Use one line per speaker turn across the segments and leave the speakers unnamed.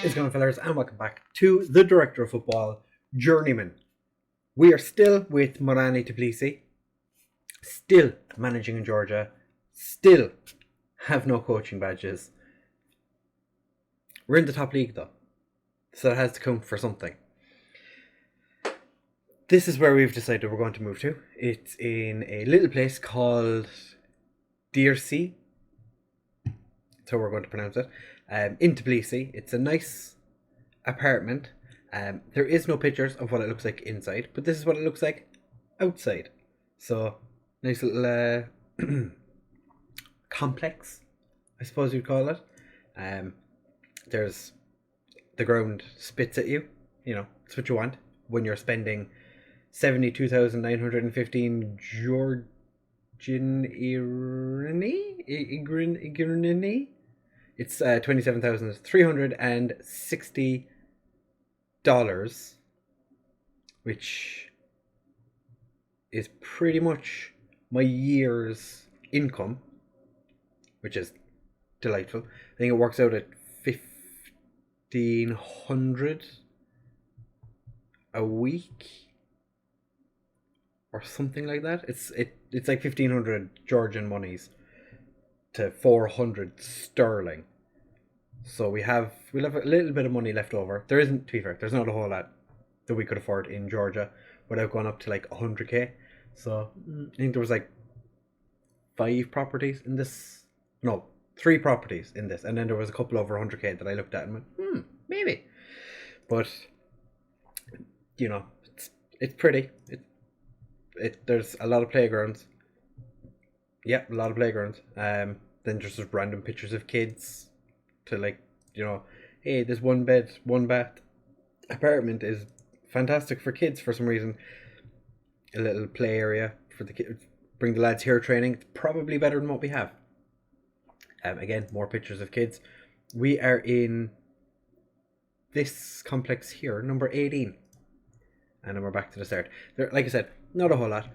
Ungmennafélagið, and welcome back to the Director of Football, Journeyman. We are still with Merani Tiblisi, still managing in Georgia, still have no coaching badges. We're in the top league though, so it has to count for something. This is where we've decided we're going to move to. It's in a little place called Dirsi. That's how we're going to pronounce it. In Tbilisi. It's a nice apartment. There is no pictures of what it looks like inside, but this is what it looks like outside. So, nice little complex, I suppose you'd call it. There's the ground spits at you. You know, it's what you want when you're spending 72,915 Georgian Igrini. It's $27,360, which is pretty much my year's income, which is delightful. I think it works out at $1,500 a week or something like that. It's like 1,500 Georgian monies to 400 sterling. So we'll have a little bit of money left over. There isn't, to be fair, there's not a whole lot that we could afford in Georgia without going up to like 100k. So I think there was like 3 properties in this, and then there was a couple over 100k that I looked at and went, maybe. But you know, it's pretty. There's a lot of playgrounds. Yep, a lot of playgrounds. Then there's just random pictures of kids to, like, you know, hey, this one bed, one bath apartment is fantastic for kids for some reason. A little play area for the kids. Bring the lads here training. It's probably better than what we have. Again, more pictures of kids. We are in this complex here, number 18. And then we're back to the start. There, like I said, not a whole lot.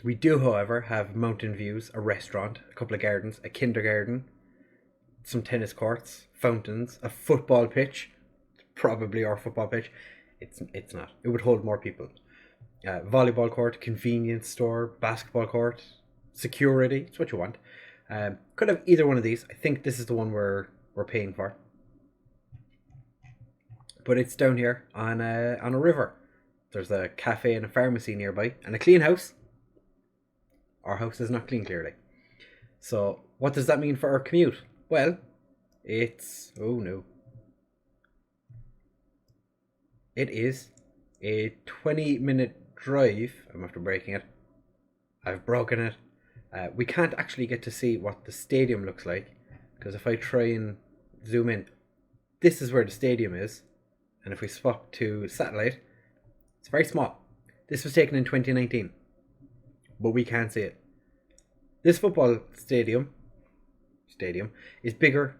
We do, however, have mountain views, a restaurant, a couple of gardens, a kindergarten, some tennis courts, fountains, a football pitch. Probably our football pitch. It's not. It would hold more people. Volleyball court, convenience store, basketball court, security. It's what you want. Could have either one of these. I think this is the one we're paying for. But it's down here on a river. There's a cafe and a pharmacy nearby and a clean house. Our house is not clean, clearly. So what does that mean for our commute? Well, it's... oh no. It is a 20-minute drive. I'm after breaking it. I've broken it. We can't actually get to see what the stadium looks like, because if I try and zoom in, this is where the stadium is. And if we swap to satellite, it's very small. This was taken in 2019, but we can't see it. This football stadium is bigger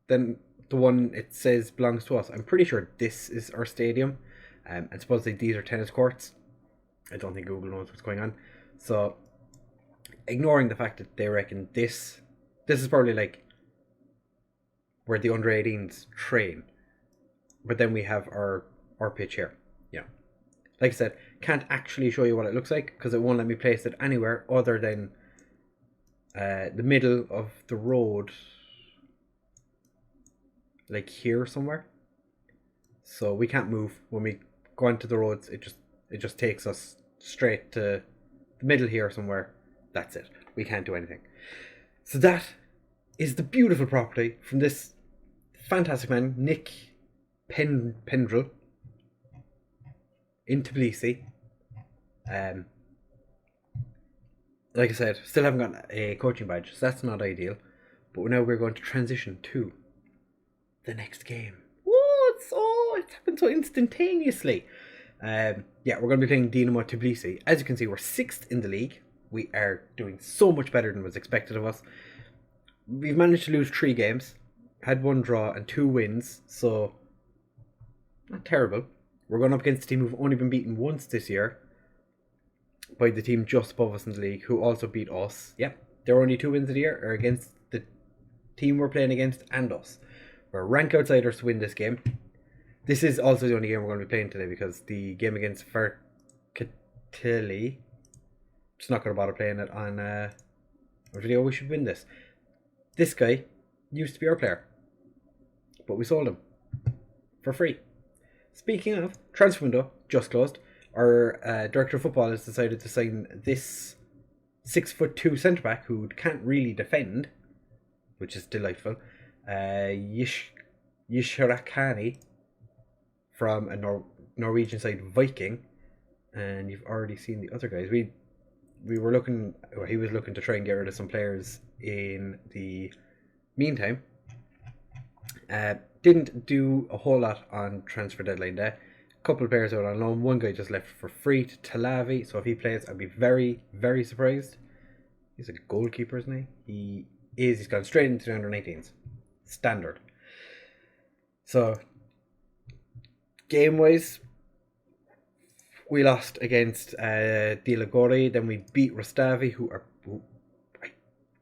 than the one it says belongs to us. I'm pretty sure this is our stadium, and supposedly these are tennis courts. I don't think Google knows what's going on. So, ignoring the fact that they reckon this is probably like where the under 18s train. But then we have our pitch here. Yeah. Like I said, can't actually show you what it looks like because it won't let me place it anywhere other than the middle of the road. Like here somewhere. So we can't move. When we go onto the roads, it just takes us straight to the middle here somewhere. That's it. We can't do anything. So that is the beautiful property from this fantastic man, Nick Pendrell, in Tbilisi. Like I said, still haven't got a coaching badge, so that's not ideal. But now we're going to transition to the next game. It's happened so instantaneously. We're going to be playing Dinamo Tbilisi. As you can see, we're 6th in the league. We are doing so much better than was expected of us. We've managed to lose 3 games, had 1 draw and 2 wins, so not terrible. We're going up against a team who've only been beaten once this year by the team just above us in the league, who also beat us. Yep, their only 2 wins of the year are against the team we're playing against and us. We're rank outsiders to win this game. This is also the only game we're going to be playing today because the game against Fertility, just not going to bother playing it on our video. We should win this. This guy used to be our player, but we sold him for free. Speaking of, transfer window just closed. Our director of football has decided to sign this 6'2" centre back who can't really defend, which is delightful. Yishirakani from a Norwegian side, Viking, and you've already seen the other guys. We were looking, or he was looking to try and get rid of some players in the meantime. Didn't do a whole lot on transfer deadline day. A couple of players out on loan. One guy just left for free to Talavi, so if he plays, I'd be very, very surprised. He's a goalkeeper, isn't he? He is. He's gone straight into the under-19s. Standard. So, game-wise, we lost against Dilagori, then we beat Rustavi, who I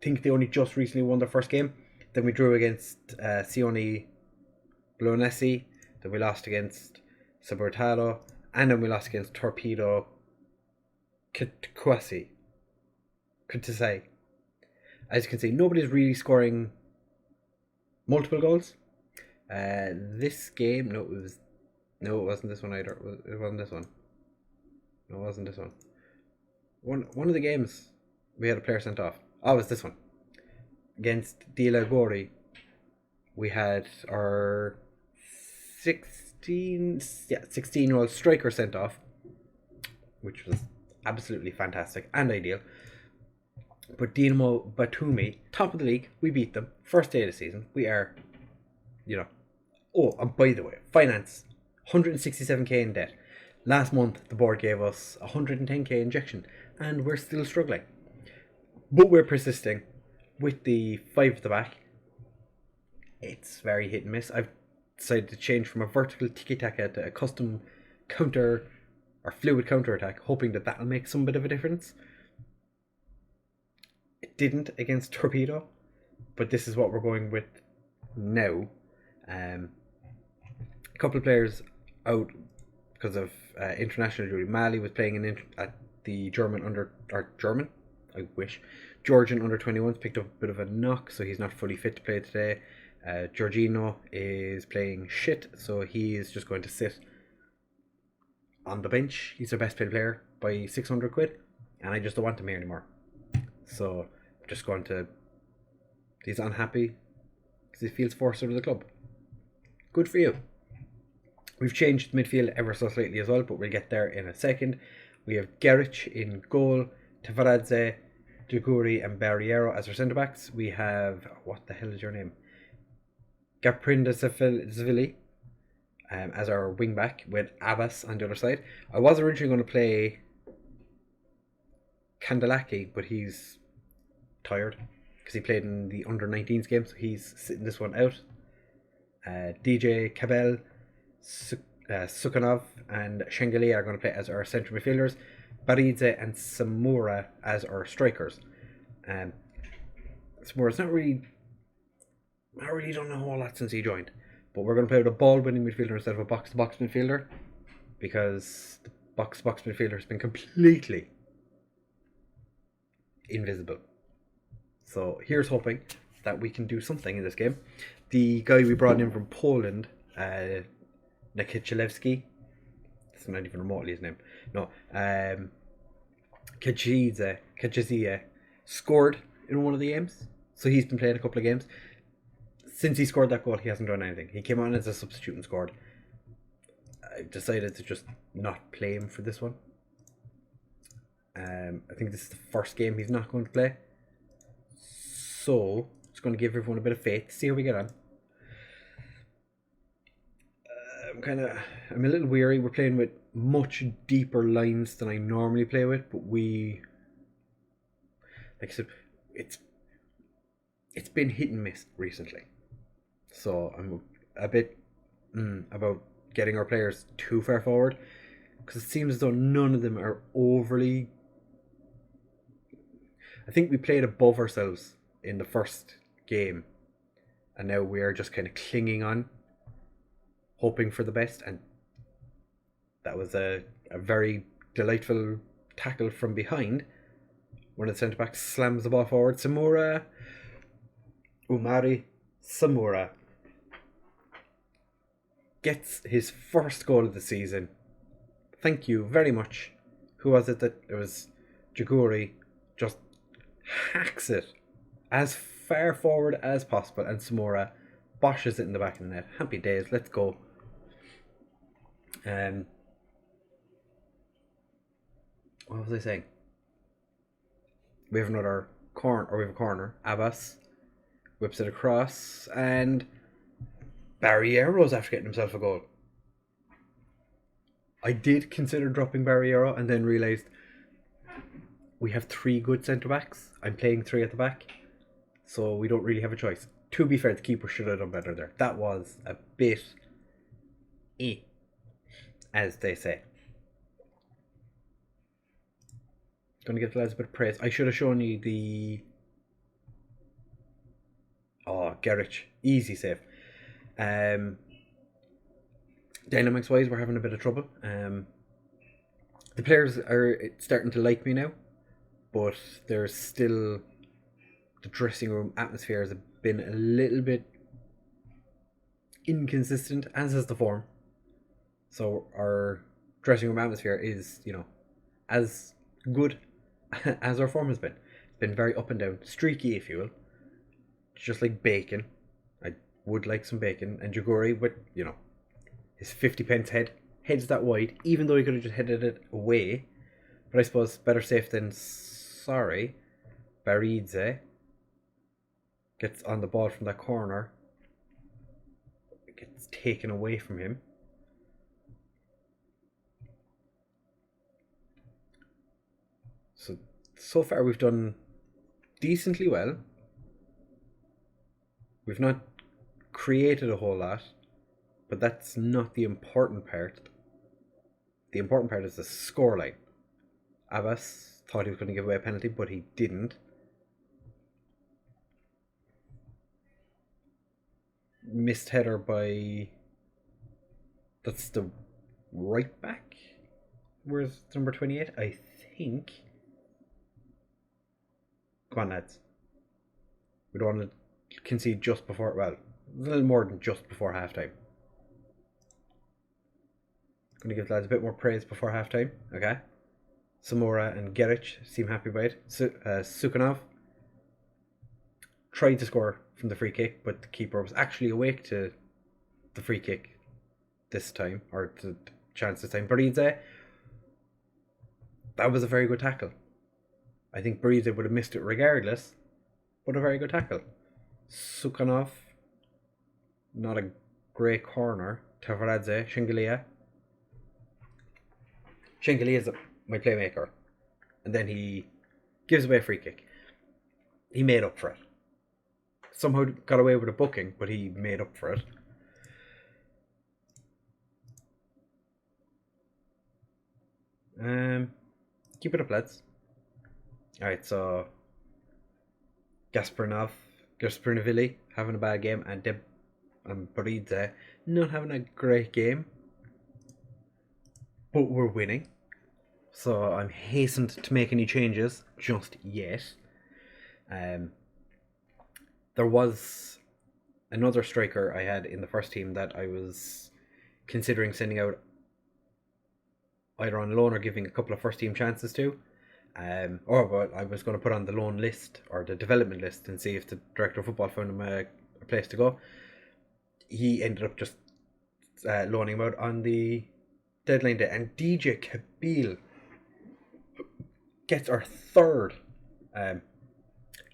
think they only just recently won their first game. Then we drew against Sioni Blonesi, then we lost against Sabortalo, and then we lost against Torpedo Kutasai. As you can see, nobody's really scoring multiple goals. This game, it wasn't this one either. It wasn't this one. No, it wasn't this one. One of the games we had a player sent off. Oh, it was this one. Against Dilagori, we had our 16-year-old striker sent off, which was absolutely fantastic and ideal. But Dinamo Batumi, top of the league, we beat them. First day of the season, we are, Oh, and by the way, finance, 167k in debt. Last month, the board gave us 110k injection, and we're still struggling. But we're persisting with the 5 at the back. It's very hit and miss. I've decided to change from a vertical tiki-taka to a custom counter or fluid counter-attack, hoping that that'll make some bit of a difference. It didn't against Torpedo, but this is what we're going with now. A couple of players out because of international duty. Mali was playing at the Georgian under 21s, picked up a bit of a knock, so he's not fully fit to play today. Giorgino is playing shit, so he is just going to sit on the bench. He's their best paid player by 600 quid, and I just don't want him here anymore. So I'm just going to. He's unhappy because he feels forced out of the club. Good for you. We've changed midfield ever so slightly as well, but we'll get there in a second. We have Gerich in goal, Tavaradze, Duguri and Barriero as our centre backs. We have, what the hell is your name? Gaprinda Zvili as our wing back with Abbas on the other side. I was originally going to play Kandelaki, but he's tired because he played in the under 19s game, so he's sitting this one out. DJ Kabel, Sukhanov and Shengali are going to play as our central midfielders. Baridze and Samura as our strikers. Samura's not really done a whole lot since he joined, but we're going to play with a ball-winning midfielder instead of a box-to-box midfielder, because the box-to-box midfielder has been completely invisible. So here's hoping that we can do something in this game. The guy we brought in from Poland, Nikichalewski, it's not even remotely his name. No, Kajizie scored in one of the games, so he's been playing a couple of games. Since he scored that goal, he hasn't done anything. He came on as a substitute and scored. I decided to just not play him for this one. I think this is the first game he's not going to play, so just going to give everyone a bit of faith, see how we get on. I'm a little weary. We're playing with much deeper lines than I normally play with, but like I said, it's been hit and miss recently. So I'm a bit about getting our players too far forward, because it seems as though none of them are overly. I think we played above ourselves in the first game and now we are just kind of clinging on, hoping for the best. And that was a very delightful tackle from behind. One of the centre backs slams the ball forward. Umari Samura gets his first goal of the season. Thank you very much. Who was it that it was? Jaguri just hacks it as far forward as possible, and Samura boshes it in the back of the net. Happy days, let's go. What was I saying? We have another corner. Abbas whips it across, and Barriero's after getting himself a goal. I did consider dropping Barriero and then realised we have 3 good centre-backs. I'm playing 3 at the back, so we don't really have a choice. To be fair, the keeper should have done better there. That was a bit as they say. Gonna give the lads a bit of praise. I should have shown you the... Oh, Gerrich. Easy save. Dynamics wise, we're having a bit of trouble. The players are starting to like me now, but there's still... The dressing room atmosphere has been a little bit inconsistent, as is the form. So our dressing room atmosphere is, as good as our form has been. It's been very up and down, streaky if you will. It's just like bacon. I would like some bacon. And Jaguri, with his 50 pence heads that wide, even though he could have just headed it away. But I suppose better safe than sorry. Baridze gets on the ball from that corner. It gets taken away from him. So far we've done decently well. We've not created a whole lot, but that's not the important part. The important part is the scoreline. Abbas thought he was going to give away a penalty, but he didn't. Missed header by... That's the right back? Where's number 28? I think... Come on, lads. We don't want to concede just before... Well, a little more than just before half-time. Going to give the lads a bit more praise before half-time. Okay. Samora and Gerich seem happy about it. Sukhanov tried to score from the free kick, but the keeper was actually awake to the free kick this time, or the chance this time. Baridze, that was a very good tackle. I think Baridze would have missed it regardless, but a very good tackle. Sukhanov, not a great corner. Tavaradze, Shingalia. Shingalia is my playmaker, and then he gives away a free kick. He made up for it. Somehow got away with a booking, but he made up for it. Keep it up, lads. Alright, so Gaspernavilli having a bad game, and Baridze not having a great game. But we're winning. So I'm hastened to make any changes just yet. There was another striker I had in the first team that I was considering sending out either on loan or giving a couple of first team chances to. But I was going to put on the loan list or the development list and see if the director of football found him a place to go. He ended up just loaning him out on the deadline day, and DJ Kabil gets our third.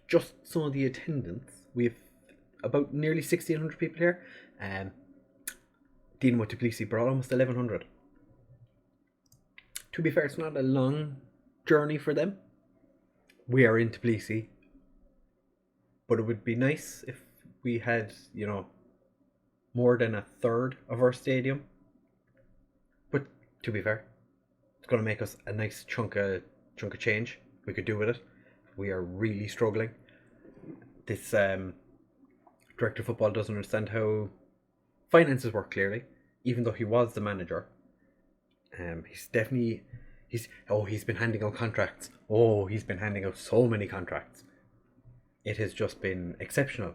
Just some of the attendance. We have about nearly 1,600 people here. Dinamo Tiblisi brought almost 1,100. To be fair, it's not a long journey for them. We are in Tbilisi, but it would be nice if we had, more than a third of our stadium. But to be fair, it's going to make us a nice chunk of change. We could do with it. We are really struggling. This director of football doesn't understand how finances work clearly, even though he was the manager. He's been handing out contracts. Oh, he's been handing out so many contracts. It has just been exceptional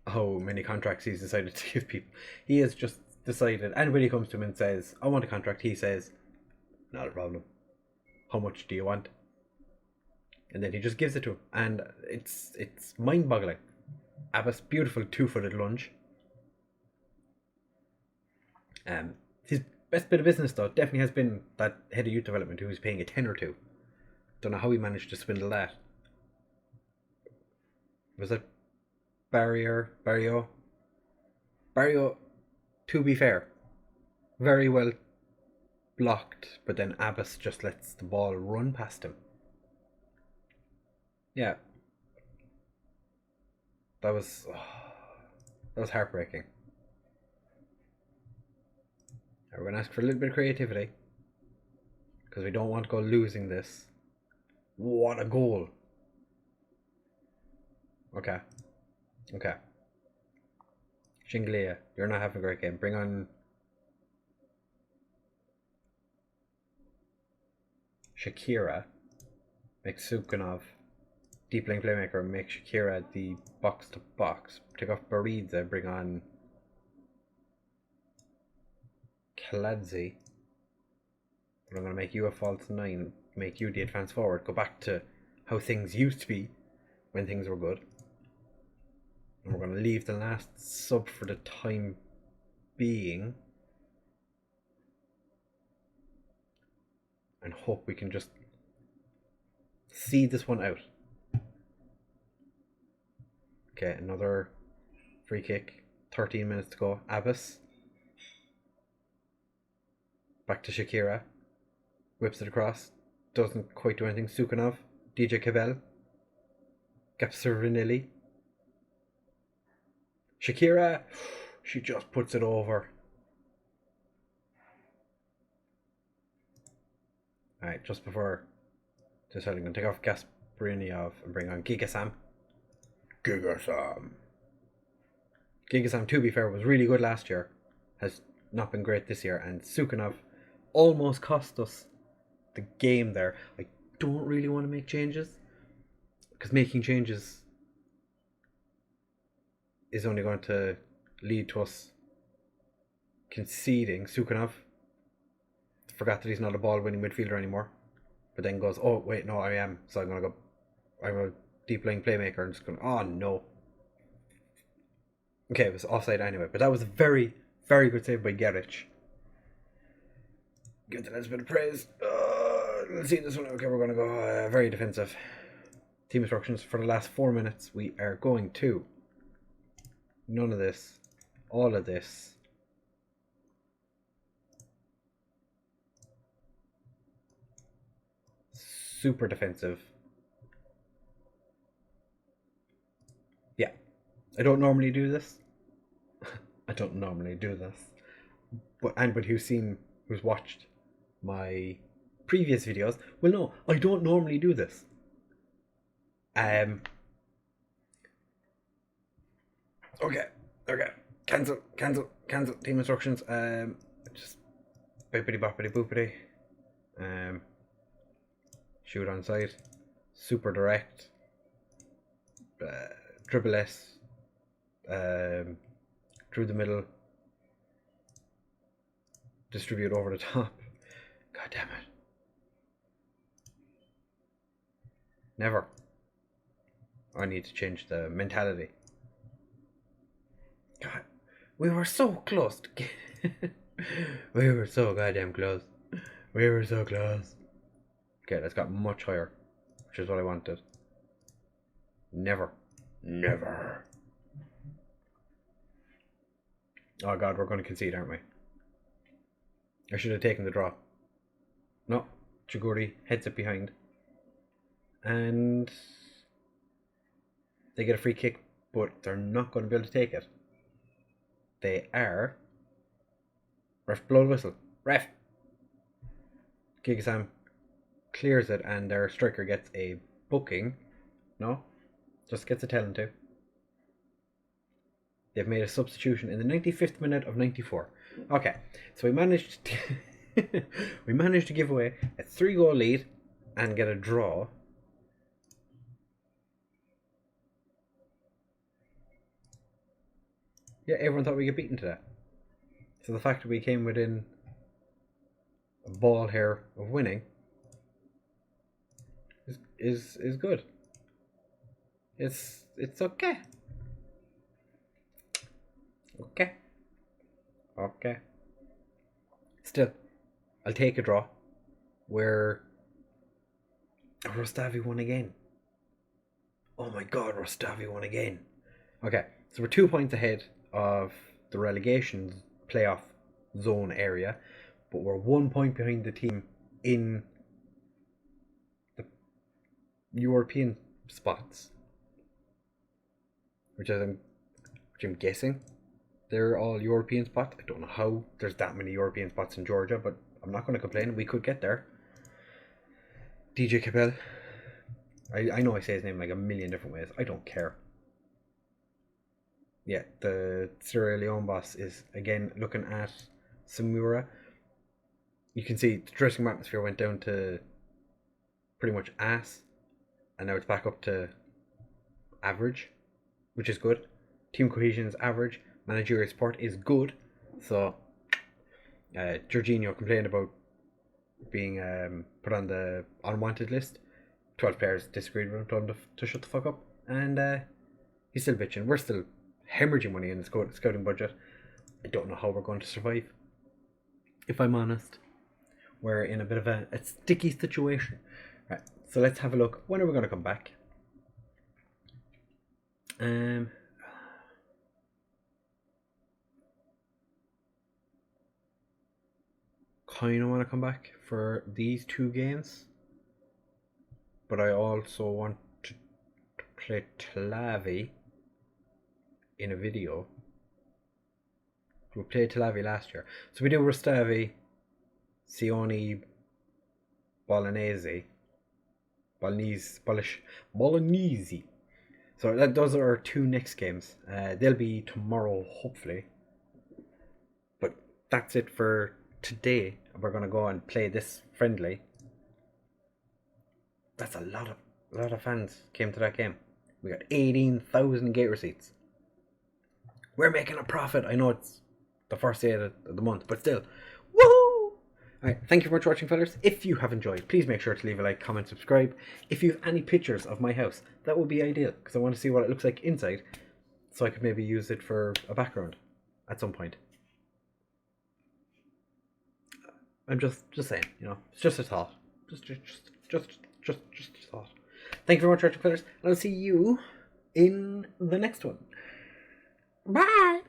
how many contracts he's decided to give people. He has just decided, anybody comes to him and says, I want a contract, he says, not a problem. How much do you want? And then he just gives it to him. And it's mind-boggling. Abbas, beautiful 2-footed lunge. His best bit of business, though, definitely has been that head of youth development who was paying a 10 or 2. Don't know how he managed to swindle that. Was it Barrio? Barrio, to be fair, very well blocked, but then Abbas just lets the ball run past him. Yeah. That was heartbreaking. Now we're going to ask for a little bit of creativity, because we don't want to go losing this. What a goal. Okay. Shinglia, you're not having a great game. Bring on Shakira. Make Sukhanov deep lane playmaker. Make Shakira the box to box. Take off Baridza. Bring on Kaladze. But I'm going to make you a false 9. Make you the advance forward. Go back to how things used to be when things were good. And we're going to leave the last sub for the time being. And hope we can just see this one out. Okay, another free kick. 13 minutes to go. Abbas. Back to Shakira. Whips it across. Doesn't quite do anything. Sukhanov. DJ Cabell. Gapserinelli. Shakira. She just puts it over. Alright, just before deciding, I'm going to take off Gaspariniov and bring on Gigasam. Gigasam, to be fair, was really good last year. Has not been great this year. And Sukhanov almost cost us the game there. I don't really want to make changes, because making changes is only going to lead to us conceding. Sukhanov forgot that he's not a ball-winning midfielder anymore, but then goes, oh wait, no, I am. So I'm a deep lane playmaker. I'm just going, oh no. Okay, it was offside anyway, but that was a very, very good save by Gerich. Give it a little bit of praise. Let's see this one. Okay, we're going to go very defensive. Team instructions for the last 4 minutes. We are going to none of this, all of this. Super defensive. Yeah, I don't normally do this. But anybody who's watched my previous videos will know I don't normally do this. Okay. Cancel. Team instructions. Just bippity boppity boopity. Shoot on sight. Super direct. Dribble S. Through the middle. Distribute over the top. God damn it. Never. I need to change the mentality. God, we were so close to get we were so goddamn close. We were so close. Okay, that's got much higher, which is what I wanted. Never. Oh god, we're going to concede, aren't we? I should have taken the draw. No, Chiguri heads it behind. And they get a free kick, but they're not going to be able to take it. They are. Ref, blow the whistle. Ref! Gigasam clears it, and their striker gets a booking. No? Just gets a telling to. They've made a substitution in the 95th minute of 94. Okay, so we managed to give away a 3-goal lead and get a draw. Yeah, everyone thought we get beaten today. So the fact that we came within a ball here of winning is good. It's okay. Okay. Still, I'll take a draw. Where Rostavi won again. Oh my god, Rostavi won again. Okay, so we're 2 points ahead of the relegation playoff zone area, but we're 1 point behind the team in the European spots, which I'm guessing they're all European spots. I don't know how there's that many European spots in Georgia, but I'm not going to complain. We could get there. DJ Cabell. I know I say his name like a million different ways. I don't care. Yeah, the Sierra Leone boss is again looking at Samura. You can see the dressing room atmosphere went down to pretty much ass, and now it's back up to average, which is good. Team cohesion is average. Managerial support is good. So, Jorginho complained about being put on the unwanted list. 12 players disagreed with him, told him to shut the fuck up, and he's still bitching. We're still hemorrhaging money in the scouting budget. I don't know how we're going to survive, if I'm honest. We're in a bit of a sticky situation. Right, so let's have a look. When are we going to come back? Kind of want to come back for these 2 games, but I also want to play Tlavi in a video. We played Tlavi last year, so we do Rustavi, Sioni, Bolognese. So those are our 2 next games. They'll be tomorrow, hopefully. But that's it for today. We're gonna go and play this friendly. That's a lot of fans came to that game. We got 18,000 gate receipts. We're making a profit. I know it's the first day of the month, but still, woohoo! Alright, thank you very much for watching, fellas. If you have enjoyed, please make sure to leave a like, comment, subscribe. If you have any pictures of my house, that would be ideal, because I want to see what it looks like inside, so I could maybe use it for a background at some point. I'm just saying, you know, it's just a thought. Just a thought. Thank you very much for watching, fellas, and I'll see you in the next one. Bye!